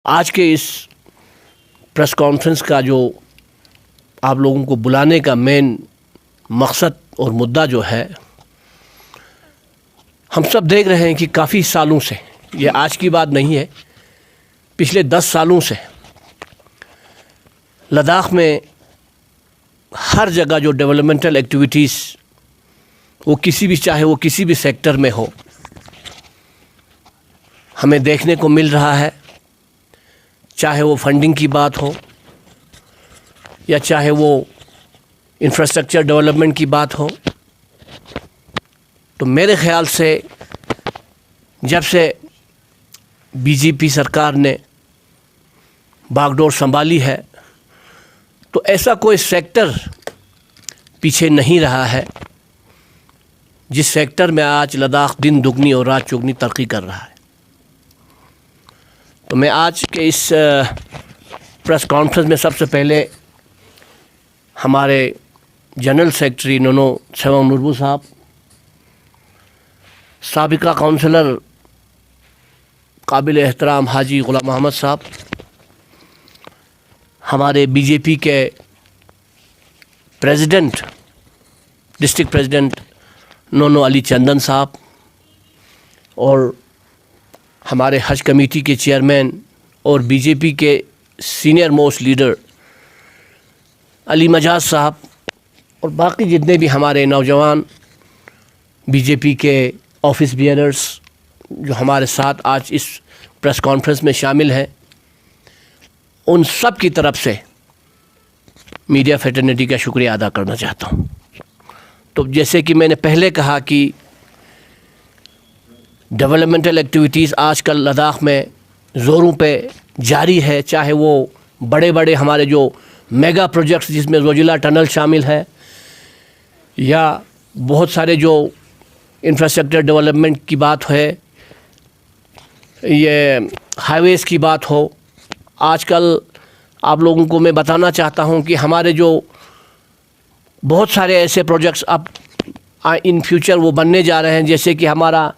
आज के इस प्रेस कॉन्फ्रेंस का जो आप लोगों को बुलाने का मेन मकसद और मुद्दा जो है, हम सब देख रहे हैं कि काफ़ी सालों से, ये आज की बात नहीं है, पिछले 10 सालों से लद्दाख में हर जगह जो डेवलपमेंटल एक्टिविटीज़ वो किसी भी सेक्टर में हो, हमें देखने को मिल रहा है। चाहे वो फंडिंग की बात हो या चाहे वो इंफ्रास्ट्रक्चर डेवलपमेंट की बात हो, तो मेरे ख़्याल से जब से बीजेपी सरकार ने बागडोर संभाली है, तो ऐसा कोई सेक्टर पीछे नहीं रहा है जिस सेक्टर में आज लद्दाख दिन दुगनी और रात चौगनी तरक्की कर रहा है। तो मैं आज के इस प्रेस कॉन्फ्रेंस में सबसे पहले हमारे जनरल सेक्रेटरी नोनो सेवांग नुरबू साहब, साबिका काउंसलर काबिल एहतराम हाजी गुलाम मोहम्मद साहब, हमारे बीजेपी के प्रेसिडेंट, डिस्ट्रिक्ट प्रेसिडेंट नोनो अली चंदन साहब, और हमारे हज कमेटी के चेयरमैन और बीजेपी के senior most leader Ali Majaz साहब, और बाकी जितने भी हमारे नौजवान बीजेपी के ऑफिस बियरर्स जो हमारे साथ आज इस प्रेस कॉन्फ्रेंस में शामिल हैं, उन सब की तरफ से मीडिया फ्रेटर्निटी का शुक्रिया अदा करना चाहता हूँ। तो जैसे कि मैंने पहले कहा कि डेवलपमेंटल एक्टिविटीज़ आजकल लद्दाख में ज़ोरों पे जारी है, चाहे वो बड़े बड़े हमारे जो मेगा प्रोजेक्ट्स जिसमें जोजिला टनल शामिल है, या बहुत सारे जो इंफ्रास्ट्रक्चर डेवलपमेंट की बात है, ये हाईवेज़ की बात हो। आजकल आप लोगों को मैं बताना चाहता हूँ कि हमारे जो बहुत सारे ऐसे प्रोजेक्ट्स अब इन फ्यूचर वो बनने जा रहे हैं, जैसे कि हमारा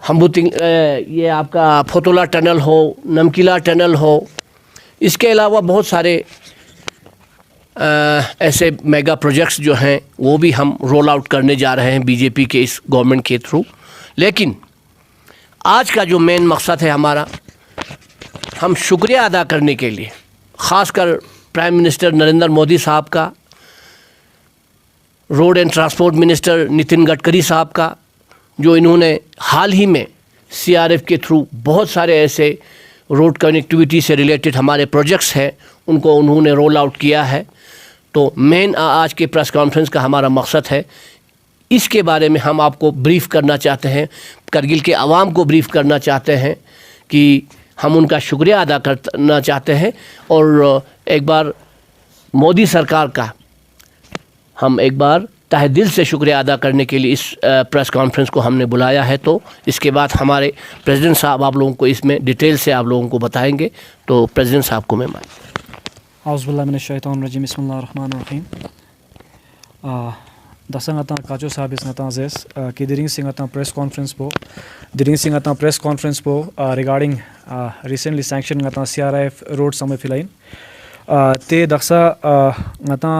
हमबुतिंग, ये आपका फोतोला टनल हो, नमकीला टनल हो, इसके अलावा बहुत सारे ऐसे मेगा प्रोजेक्ट्स जो हैं वो भी हम रोल आउट करने जा रहे हैं बीजेपी के इस गवर्नमेंट के थ्रू। लेकिन आज का जो मेन मकसद है हमारा, हम शुक्रिया अदा करने के लिए ख़ासकर प्राइम मिनिस्टर नरेंद्र मोदी साहब का, road and transport minister Nitin Gadkari साहब का, जो इन्होंने हाल ही में सीआरएफ के थ्रू बहुत सारे ऐसे रोड कनेक्टिविटी से रिलेटेड हमारे प्रोजेक्ट्स हैं उनको उन्होंने रोल आउट किया है। तो मेन आज के प्रेस कॉन्फ्रेंस का हमारा मकसद है, इसके बारे में हम आपको ब्रीफ़ करना चाहते हैं, करगिल के आवाम को ब्रीफ़ करना चाहते हैं कि हम उनका शुक्रिया अदा करना चाहते हैं, और एक बार मोदी सरकार का हम एक बार तहे दिल से शुक्रिया अदा करने के लिए इस प्रेस कॉन्फ्रेंस को हमने बुलाया है। तो इसके बाद हमारे प्रेसिडेंट साहब आप लोगों को इसमें डिटेल से आप लोगों को बताएंगे। तो प्रेसिडेंट साहब को मैं औज़ुबिल्लाहि मिनश्शैतानिर्रजीम, बिस्मिल्लाहिर्रहमानिर्रहीम। दसंग अता काचो साहब इस नता जेस कि दिरिंग सिंह अता प्रेस कॉन्फ्रेंस पो रिगार्डिंग रिसेंटली सैंक्शन अता सीआरएफ रोड समय फिलाइन ते दक्षा अता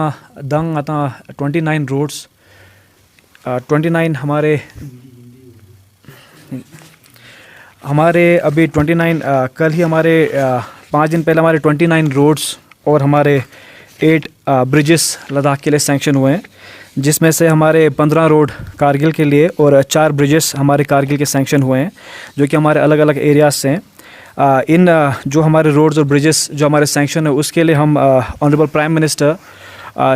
दंग अता 29 रोड्स 29 हमारे अभी 29 कल ही हमारे 5 दिन पहले हमारे 29 रोड्स और हमारे 8 ब्रिजेस लद्दाख के लिए सैंक्शन हुए हैं, जिसमें से हमारे 15 रोड कारगिल के लिए और 4 ब्रिजेस हमारे कारगिल के सैंक्शन हुए हैं, जो कि हमारे अलग अलग एरियाज से हैं। इन जो हमारे रोड्स और ब्रिजेस जो हमारे सैंक्शन है, उसके लिए हम honourable prime minister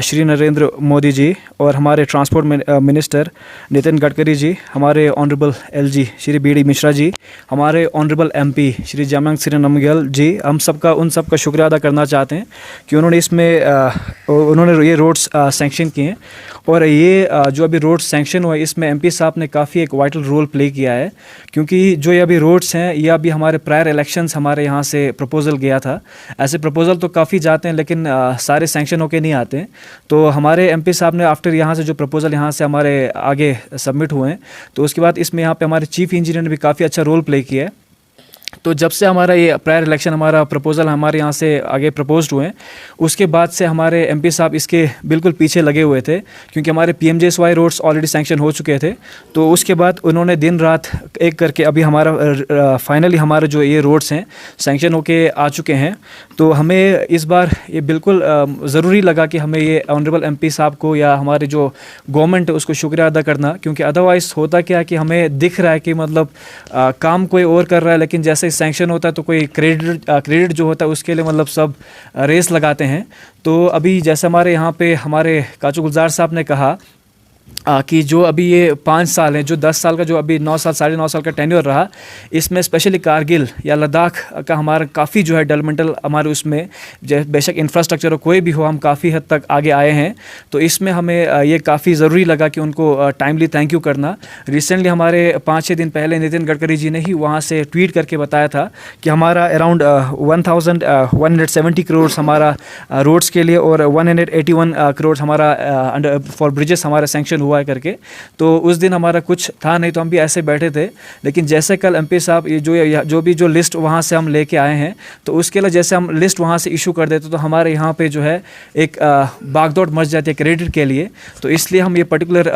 Shri Narendra Modi ji और हमारे ट्रांसपोर्ट मिनिस्टर नितिन गडकरी जी, हमारे honourable LG Shri B D. Mishra ji, हमारे ऑनरेबल एमपी श्री जामयांग सिरेन नमग्याल जी, हम सबका उन सब का शुक्रिया अदा करना चाहते हैं कि उन्होंने ये रोड्स सैंक्शन किए हैं। और ये जो अभी रोड्स सैंक्शन हुआ है, इसमें एमपी साहब ने काफ़ी एक वाइटल रोल प्ले किया है, क्योंकि जो ये अभी रोड्स हैं, ये अभी हमारे प्रायर इलेक्शंस हमारे यहाँ से प्रपोज़ल गया था। ऐसे प्रपोज़ल तो काफ़ी जाते हैं, लेकिन सारे सैंक्शन होके नहीं आते हैं। तो हमारे एमपी साहब ने आफ्टर यहाँ से जो प्रपोज़ल यहाँ से हमारे आगे सबमिट हुए हैं, तो उसके बाद इसमें यहाँ पे हमारे चीफ इंजीनियर ने भी काफ़ी अच्छा रोल प्ले किया है। तो जब से हमारा ये प्रायर इलेक्शन हमारा प्रपोज़ल हमारे यहाँ से आगे प्रपोज्ड हुए, उसके बाद से हमारे एमपी साहब इसके बिल्कुल पीछे लगे हुए थे, क्योंकि हमारे PMJSY रोड्स ऑलरेडी सैंक्शन हो चुके थे। तो उसके बाद उन्होंने दिन रात एक करके अभी हमारा फाइनली हमारे जो ये रोड्स हैं सैंक्शन होके आ चुके हैं। तो हमें इस बार ये बिल्कुल ज़रूरी लगा कि हमें ये ऑनरेबल एमपी साहब को या हमारे जो गवर्नमेंट है उसको शुक्रिया अदा करना, क्योंकि अदरवाइज़ होता क्या कि हमें दिख रहा है कि मतलब काम कोई और कर रहा है, लेकिन जैसे ही सैंक्शन होता है तो कोई क्रेडिट जो होता है उसके लिए मतलब सब रेस लगाते हैं। तो अभी जैसे हमारे यहाँ पे हमारे काचू गुलजार साहब ने कहा कि जो अभी ये 5 साल हैं, जो 10 साल का जो अभी 9 साल 9.5 साल का टेन्योर रहा, इसमें स्पेशली कारगिल या लद्दाख का हमारा काफ़ी जो है डेवलपमेंटल हमारे उसमें बेशक इंफ्रास्ट्रक्चर हो कोई भी हो, हम काफ़ी हद तक आगे आए हैं। तो इसमें हमें ये काफ़ी ज़रूरी लगा कि उनको टाइमली थैंक यू करना। रिसेंटली हमारे 5-6 दिन पहले नितिन गडकरी जी ने ही वहाँ से ट्वीट करके बताया था कि हमारा अराउंड 1170 करोड़ हमारा रोड्स के लिए और 181 करोड़ हमारा अंडर फॉर ब्रिजेस हमारा सैंक्शन हुआ है करके। तो उस दिन हमारा कुछ था नहीं, तो हम भी ऐसे बैठे थे। लेकिन जैसे कल एमपी साहब ये जो लिस्ट वहाँ से हम लेके आए हैं, तो उसके लिए जैसे हम लिस्ट वहाँ से इशू कर देते तो हमारे यहाँ पे जो है एक भागदौड़ मच जाती है क्रेडिट के लिए। तो इसलिए हम ये पर्टिकुलर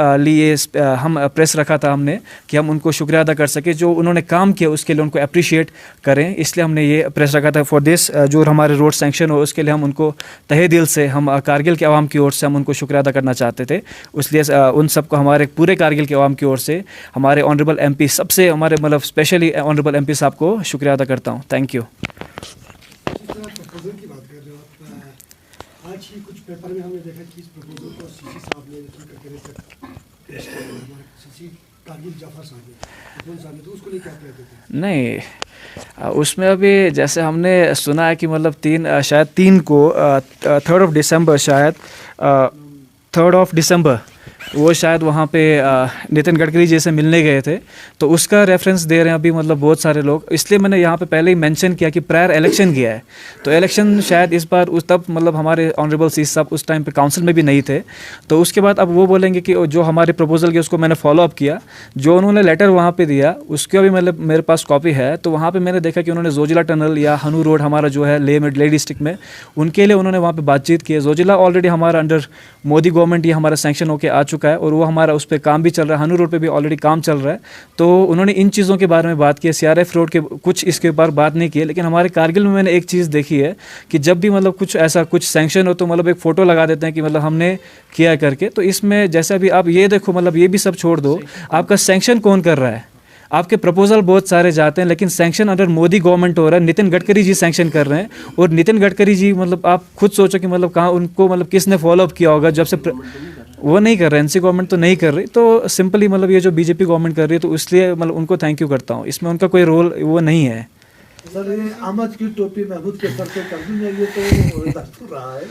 हम प्रेस रखा था हमने कि हम उनको शुक्रिया अदा कर सके, जो उन्होंने काम किया उसके लिए उनको अप्रिशिएट करें। इसलिए हमने ये प्रेस रखा था फॉर दिस जो हमारे रोड सैंक्शन हो उसके लिए हम उनको तहे दिल से हम कारगिल के आवाम की ओर से हम उनको शुक्रिया अदा करना चाहते थे। इसलिए उन सबको हमारे पूरे कारगिल के आवाम की ओर से हमारे ऑनरेबल एमपी सबसे हमारे मतलब स्पेशली ऑनरेबल एमपी साहब को शुक्रिया अदा करता हूँ। Thank you. प्रपोजल की बात कर रहे हो आप, आज ही कुछ पेपर में हमने देखा कि इस प्रपोजल को सीसी साहब ने पेश किया, हमारे सीसी कारगिल जाफर साहब ने, तो उसको लेकर क्या कहते थे? नहीं, उसमें अभी जैसे हमने सुना है कि मतलब 3 को 3 ऑफ दिसंबर शायद 3 ऑफ दिसंबर वो शायद वहाँ पे नितिन गडकरी जी से मिलने गए थे, तो उसका रेफरेंस दे रहे हैं अभी मतलब बहुत सारे लोग। इसलिए मैंने यहाँ पे पहले ही मेंशन किया कि प्रायर इलेक्शन किया है, तो इलेक्शन शायद इस बार तब मतलब हमारे ऑनरेबल सीसी साहब उस टाइम पे काउंसिल में भी नहीं थे। तो उसके बाद अब वो बोलेंगे कि जो हमारे प्रपोजल के उसको मैंने फॉलो अप किया, जो उन्होंने लेटर वहाँ पर दिया उसका भी मतलब मेरे पास कॉपी है। तो वहाँ पर मैंने देखा कि उन्होंने जोजिला टनल या हनू रोड हमारा जो है लेह डिस्ट्रिक्ट में, उनके लिए उन्होंने वहाँ पर बातचीत की है। जोजिला ऑलरेडी हमारा अंडर मोदी गवर्नमेंट ये हमारा सैंक्शन होकर आ चुका है और वो हमारा उस पर काम भी चल रहा है। हनू रोड पे भी ऑलरेडी काम चल रहा है। तो उन्होंने इन चीज़ों के बारे में बात की है। CRF रोड के कुछ इसके ऊपर बात नहीं की है। लेकिन हमारे कारगिल में मैंने एक चीज़ देखी है कि जब भी मतलब कुछ ऐसा कुछ सैंक्शन हो तो मतलब एक फ़ोटो लगा देते हैं कि मतलब हमने किया करके। तो इसमें जैसे अभी आप ये देखो, मतलब ये भी सब छोड़ दो, आपका सैंक्शन कौन कर रहा है? आपके प्रपोजल बहुत सारे जाते हैं, लेकिन सैंक्शन अंडर मोदी गवर्नमेंट हो रहा है, नितिन गडकरी जी सैंक्शन कर रहे हैं। और नितिन गडकरी जी मतलब आप खुद सोचो कि मतलब कहाँ उनको मतलब किसने फॉलो अप किया होगा जब से वो नहीं कर रहे, NC गवर्नमेंट तो नहीं कर रही। तो सिंपली मतलब ये जो BJP गवर्नमेंट कर रही है, तो इसलिए मतलब उनको थैंक यू करता हूँ। इसमें उनका कोई रोल वो नहीं है। सर, ये अहमद की टोपी महमूद के सर पे कर दी है, ये तो दस्तूर रहा है।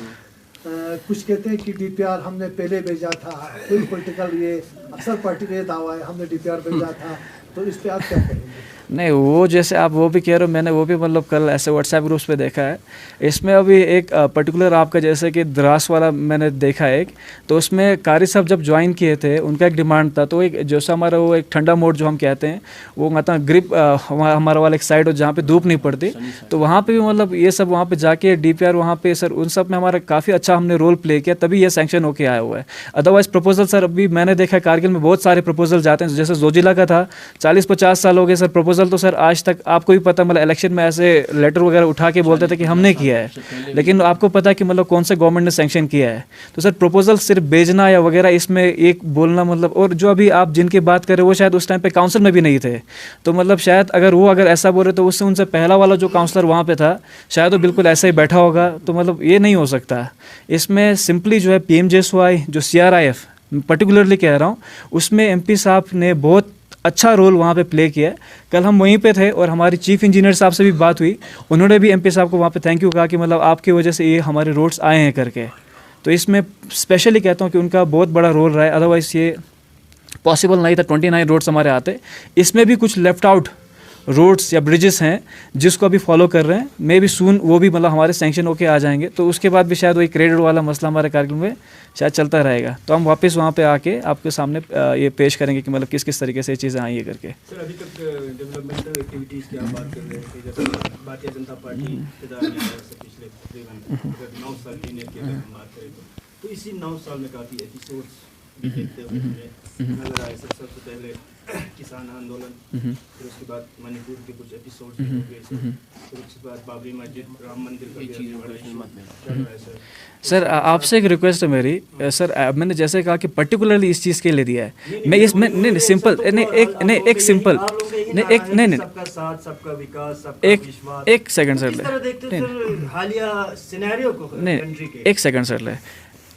कुछ कहते हैं कि DPR हमने पहले भेजा था, कोई पॉलिटिकल ये अक्सर पार्टी का ये दावा है हमने DPR भेजा था, तो इस पर आप क्या कहेंगे? नहीं, वो जैसे आप वो भी कह रहे हो, मैंने वो भी मतलब कल ऐसे व्हाट्सएप ग्रुप्स पे देखा है। इसमें अभी एक पर्टिकुलर आपका जैसे कि द्रास वाला मैंने देखा एक, तो उसमें कारी साहब जब ज्वाइन किए थे उनका एक डिमांड था, तो एक जैसा हमारा वो एक ठंडा मोड जो हम कहते हैं, वो मतलब ग्रिप हमारा वाला एक साइड हो जहाँ पे धूप नहीं पड़ती, तो वहाँ पे भी मतलब ये सब वहाँ पे जाके DPR वहाँ पे सर उन सब में हमारा काफ़ी अच्छा हमने रोल प्ले किया, तभी ये सैंक्शन होके आया हुआ है। अदरवाइज प्रपोजल सर अभी मैंने देखा कारगिल में बहुत सारे प्रपोजल जाते हैं, जैसे जोजिला का था 40-50 साल हो गए सर प्रपोजल, तो सर आज तक आपको भी पता मतलब इलेक्शन में ऐसे लेटर वगैरह उठा के बोलते थे कि हमने किया है, लेकिन आपको पता है कि मतलब कौन से गवर्नमेंट ने सैंक्शन किया है। तो सर प्रपोजल सिर्फ भेजना या वगैरह इसमें एक बोलना मतलब, और जो अभी आप जिनकी बात कर रहे हो वो शायद उस टाइम पे काउंसिल में भी नहीं थे, तो मतलब शायद अगर ऐसा बोल रहे तो उससे उनसे पहला वाला जो काउंसलर वहाँ पे था शायद वो बिल्कुल ऐसा ही बैठा होगा। तो मतलब ये नहीं हो सकता। इसमें सिंपली जो है PMJSY जो CRIF पर्टिकुलरली कह रहा हूँ, उसमें MP साहब ने बहुत अच्छा रोल वहाँ पे प्ले किया है। कल हम वहीं पे थे और हमारी चीफ इंजीनियर साहब से भी बात हुई, उन्होंने भी MP साहब को वहाँ पे थैंक यू कहा कि मतलब आपकी वजह से ये हमारे रोड्स आए हैं करके। तो इसमें स्पेशली कहता हूँ कि उनका बहुत बड़ा रोल रहा है, अदरवाइज़ ये पॉसिबल नहीं था 29 रोड्स हमारे आते। इसमें भी कुछ लेफ्ट आउट रोड्स या ब्रिजेस हैं जिसको अभी फॉलो कर रहे हैं, मे बी सून वो भी मतलब हमारे सैंक्शन होके आ जाएंगे, तो उसके बाद भी शायद वही क्रेडिट वाला मसला हमारे कारगिल में शायद चलता रहेगा। तो हम वापस वहाँ पे आके आपके सामने ये पेश करेंगे कि मतलब किस किस तरीके से ये चीज़ें आई है करके। सर अभी तक डेवलपमेंटल एक्टिविटीज़ की आप बात कर रहे थे, जैसे भारतीय जनता पार्टी पिछले तकरीबन 9 साल की अगर हम बात करें तो इसी 9 साल में काफ़ी एपिसोड्स देखते हुए नजर आए। सबसे पहले किसान आंदोलन, फिर उसके बाद मणिपुर के कुछ एपिसोड्स हो गए, फिर उसके बाद बाबरी मस्जिद, राम मंदिर का। सर आपसे एक रिक्वेस्ट है मेरी, सर मैंने जैसे कहा कि पर्टिकुलरली इस चीज़ के लिए दिया है, मैं इसमें नहीं सिंपल नहीं एक सिंपल नहीं सबका साथ, सबका विकास, सबका विश्वास। एक सेकंड सर, हालिया सिनेरियो को नहीं एक सेकंड सर ले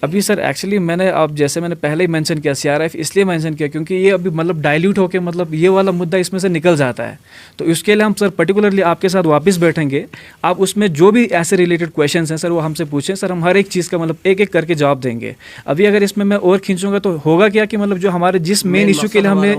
अभी सर एक्चुअली मैंने पहले ही मेंशन किया सीआरएफ इसलिए मेंशन किया क्योंकि ये अभी मतलब डाइल्यूट होके मतलब ये वाला मुद्दा इसमें से निकल जाता है। तो इसके लिए हम सर पर्टिकुलरली आपके साथ वापस बैठेंगे, आप उसमें जो भी ऐसे रिलेटेड क्वेश्चन्स हैं सर वो हमसे पूछें, सर हम हर एक चीज़ का मतलब एक एक करके जवाब देंगे। अभी अगर इसमें मैं और खींचूंगा तो होगा क्या कि मतलब जो हमारे जिस मेन इशू के लिए हमने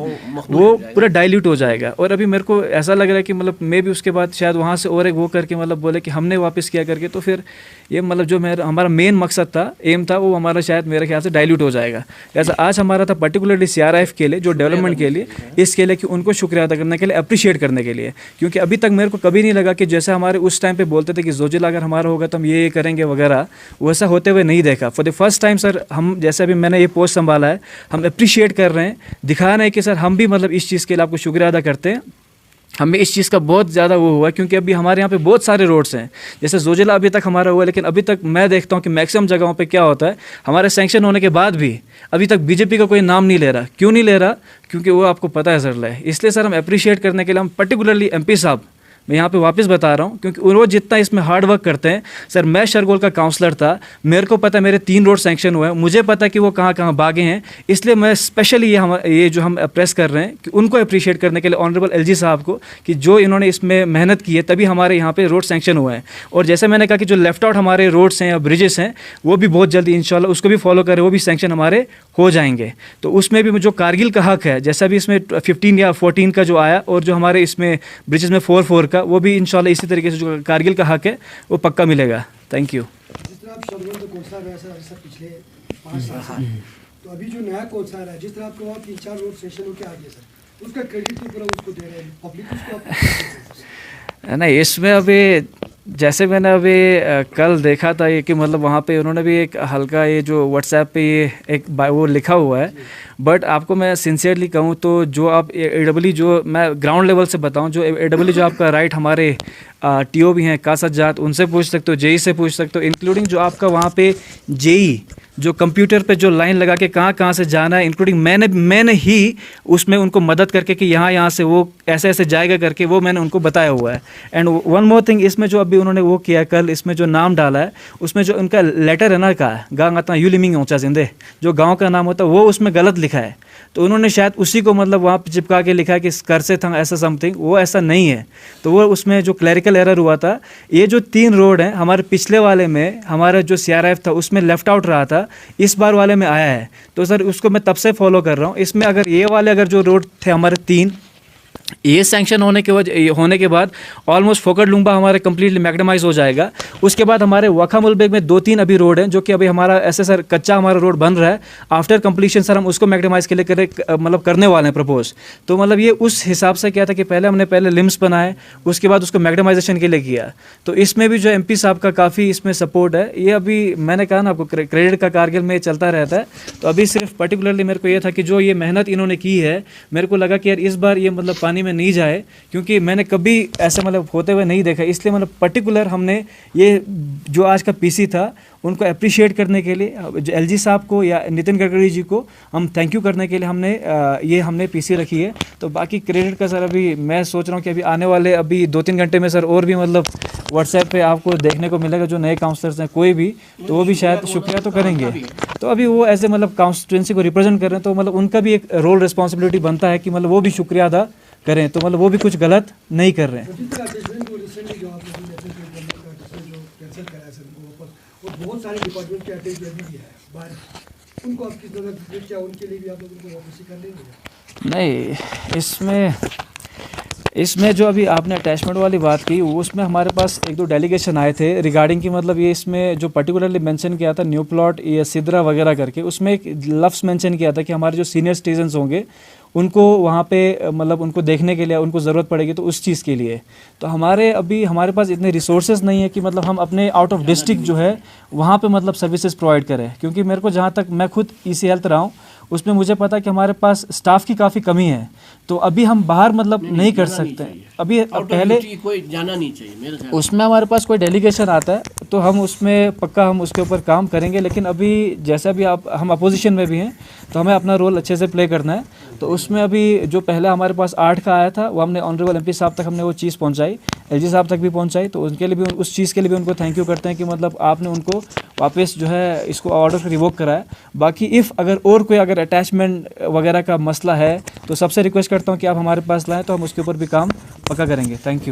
वो पूरा डाइल्यूट हो जाएगा। और अभी मेरे को ऐसा लग रहा है कि मतलब मे भी उसके बाद शायद वहाँ से और एक वो करके मतलब बोले कि हमने वापस किया करके, तो फिर ये मतलब जो हमारा मेन मकसद था, एम था, वो हमारा शायद मेरे ख्याल से डाइल्यूट हो जाएगा। जैसा आज हमारा था पर्टिकुलरली सीआरआईएफ के लिए जो डेवलपमेंट के लिए, इसके लिए कि उनको शुक्रिया अदा करने के लिए, अप्रिशिएट करने के लिए, क्योंकि अभी तक मेरे को कभी नहीं लगा कि जैसे हमारे उस टाइम पे बोलते थे कि जोजिला अगर हमारा होगा तो हम ये करेंगे वगैरह, वैसा होते हुए नहीं देखा। For the first time sir हम जैसे अभी मैंने ये पोस्ट संभाला है, हम अप्रिशिएट कर रहे हैं, दिखा रहे हैं कि सर हम भी मतलब इस चीज़ के लिए आपको शुक्रिया अदा करते हैं। हमें इस चीज़ का बहुत ज़्यादा वो हुआ क्योंकि अभी हमारे यहाँ पे बहुत सारे रोड्स हैं, जैसे जोजिला अभी तक हमारा हुआ, लेकिन अभी तक मैं देखता हूँ कि मैक्सिमम जगहों पे क्या होता है, हमारे सैंक्शन होने के बाद भी अभी तक बीजेपी का कोई नाम नहीं ले रहा। क्यों नहीं ले रहा? क्योंकि वो आपको पता है सर है। इसलिए सर हम अप्रिशिएट करने के लिए हम पर्टिकुलरली एमपी साहब, मैं यहाँ पे वापस बता रहा हूँ क्योंकि वो जितना इसमें हार्ड वर्क करते हैं। सर मैं शरगोल का काउंसलर था, मेरे को पता है मेरे 3 रोड सैंक्शन हुए हैं, मुझे पता है कि वो कहाँ कहाँ भागे हैं। इसलिए मैं स्पेशली ये जो हम प्रेस कर रहे हैं कि उनको अप्रिशिएट करने के लिए ऑनरेबल एलजी साहब को, कि जो इन्होंने इसमें मेहनत की है तभी हमारे यहाँ पे रोड सैंक्शन हुए हैं। और जैसे मैंने कहा कि जो लेफ्ट आउट हमारे रोड्स हैं या ब्रिजेस हैं वो भी बहुत जल्दी इंशाल्लाह उसको भी फॉलो करें, वो भी सैंक्शन हमारे हो जाएंगे। तो उसमें भी जो कारगिल का हक है, जैसा भी इसमें 15 या 14 का जो आया, और जो हमारे इसमें ब्रिजेस में 4 का, वो भी इंशाल्लाह इसी तरीके से जो कारगिल का हक है वो पक्का मिलेगा। Thank you. जिस तरह आप शरगोल का कोर्सा रहा सर पिछले 5 साल से, तो अभी जो नया कोर्सा रहा है, जिस तरह आपको 3-4 रोड सेशन होकर आ गया सर, उसका क्रेडिट तो पूरा उसको दे रहे हैं, पब्लिक उसको नहीं, इसमें अभी जैसे मैंने अभी कल देखा था ये कि मतलब वहाँ पे उन्होंने भी एक हल्का ये जो व्हाट्सएप पे ये एक वो लिखा हुआ है, बट आपको मैं सिंसियरली कहूँ तो जो आप एडब्ल्यू जो मैं ग्राउंड लेवल से बताऊँ, जो एडब्ल्यू जो आपका राइट हमारे टीओ भी हैं कासजात, उनसे पूछ सकते हो, जेई से पूछ सकते हो, इंक्लूडिंग जो आपका वहाँ पे जेई जो कंप्यूटर पे जो लाइन लगा के कहाँ कहाँ से जाना है, इंक्लूडिंग मैंने ही उसमें उनको मदद करके कि यहाँ से वो ऐसे ऐसे जाएगा करके वो मैंने उनको बताया हुआ है। एंड वन मोर थिंग, इसमें जो अभी उन्होंने वो किया कल, इसमें जो नाम डाला है उसमें जो उनका लेटर है ना का गाँव आता यूलिमिंग ऊँचा जिंदे जो गाँव का नाम होता है वो उसमें गलत लिखा है, तो उन्होंने शायद उसी को मतलब वहाँ पे चिपका के लिखा है कि कर से था ऐसा समथिंग, वो ऐसा नहीं है। तो वो उसमें जो क्लैरिकल एरर हुआ था, ये जो 3 रोड हैं हमारे पिछले वाले में हमारा जो सीआरआईएफ था उसमें लेफ्ट आउट रहा था, इस बार वाले में आया है। तो सर उसको मैं तब से फॉलो कर रहा हूँ। इसमें अगर ये वाले अगर जो रोड थे हमारे 3, ये सैंक्शन होने के बाद ऑलमोस्ट फोकट लुंबा हमारे कंप्लीटली मैग्नेमाइज हो जाएगा। उसके बाद हमारे वखा मुलबेग में 2-3 अभी रोड हैं जो कि अभी हमारा ऐसे सर कच्चा हमारा रोड बन रहा है। आफ्टर कंप्लीशन सर हम उसको मैग्नेमाइज के लिए मतलब करने वाले हैं प्रपोज। तो मतलब ये उस हिसाब से क्या था कि पहले लिम्स बनाए, उसके बाद उसको मैग्नेमाइजेशन के लिए किया। तो इसमें भी जो एमपी साहब का काफ़ी इसमें सपोर्ट है। ये अभी मैंने कहा ना आपको क्रेडिट का कारगिल में चलता रहता है। तो अभी सिर्फ पर्टिकुलरली मेरे को ये था कि जो ये मेहनत इन्होंने की है, मेरे को लगा कि यार इस बार ये मतलब पानी में नहीं जाए, क्योंकि मैंने कभी ऐसे मतलब होते हुए नहीं देखा। इसलिए मतलब पर्टिकुलर हमने ये जो आज का पीसी था उनको अप्रिशिएट करने के लिए जो एलजी साहब को या नितिन गडकरी जी को हम थैंक यू करने के लिए हमने पीसी रखी है। तो बाकी क्रेडिट का सर अभी मैं सोच रहा हूँ कि अभी आने वाले अभी 2-3 घंटे में सर और भी मतलब व्हाट्सएप पे आपको देखने को मिलेगा जो नए काउंसलर्स हैं कोई भी, तो वो भी शायद शुक्रिया तो करेंगे। तो अभी वो ऐसे मतलब कांस्टिट्यूंसी को रिप्रेजेंट कर रहे हैं, तो मतलब उनका भी एक रोल रिस्पॉन्सिबिलिटी बनता है कि मतलब वो भी शुक्रिया अदा करें, तो मतलब वो भी कुछ गलत नहीं कर रहे हैं। बहुत सारे डिपार्टमेंट के अटेंडेंट भी है बाहर, उनको आप किस तरह क्या उनके लिए भी आप लोगों को वापसी कर लेंगे? नहीं, इसमें जो अभी आपने अटैचमेंट वाली बात की, उसमें हमारे पास एक दो डेलीगेशन आए थे रिगार्डिंग की, मतलब ये इसमें जो पर्टिकुलरली मेंशन किया था न्यू प्लॉट या सिद्रा वगैरह करके, उसमें एक लफ्ज़ मेंशन किया था कि हमारे जो सीनियर सिटीजन्स होंगे उनको वहाँ पे मतलब उनको देखने के लिए उनको ज़रूरत पड़ेगी, तो उस चीज़ के लिए तो हमारे पास इतने रिसोर्सेज नहीं है कि मतलब हम अपने आउट ऑफ डिस्ट्रिक्ट जो है वहाँ पे मतलब सर्विसेज प्रोवाइड करें, क्योंकि मेरे को जहाँ तक मैं खुद ईसी हेल्थ रहा हूँ उसमें मुझे पता है कि हमारे पास स्टाफ की काफ़ी कमी है, तो अभी हम बाहर मतलब नहीं कर सकते अभी। पहले कोई जाना नहीं चाहिए मेरे ख्याल उसमें हमारे पास कोई डेलीगेशन आता है तो हम उसमें पक्का हम उसके ऊपर काम करेंगे, लेकिन अभी जैसा भी हम अपोजिशन में भी हैं तो हमें अपना रोल अच्छे से प्ले करना है। तो उसमें अभी जो पहले हमारे पास 8 का आया था वो हमने ऑनरेबल एमपी साहब तक हमने वो चीज़ पहुंचाई, एलजी साहब तक भी पहुंचाई, तो उनके लिए भी उस चीज़ के लिए भी उनको थैंक यू करते हैं कि मतलब आपने उनको वापस जो है इसको ऑर्डर रिवोक कराया। बाकी इफ़ अगर अटैचमेंट वगैरह का मसला है तो सबसे रिक्वेस्ट करता हूँ कि आप हमारे पास लाएँ, तो हम उसके ऊपर भी काम पक्का करेंगे। Thank you.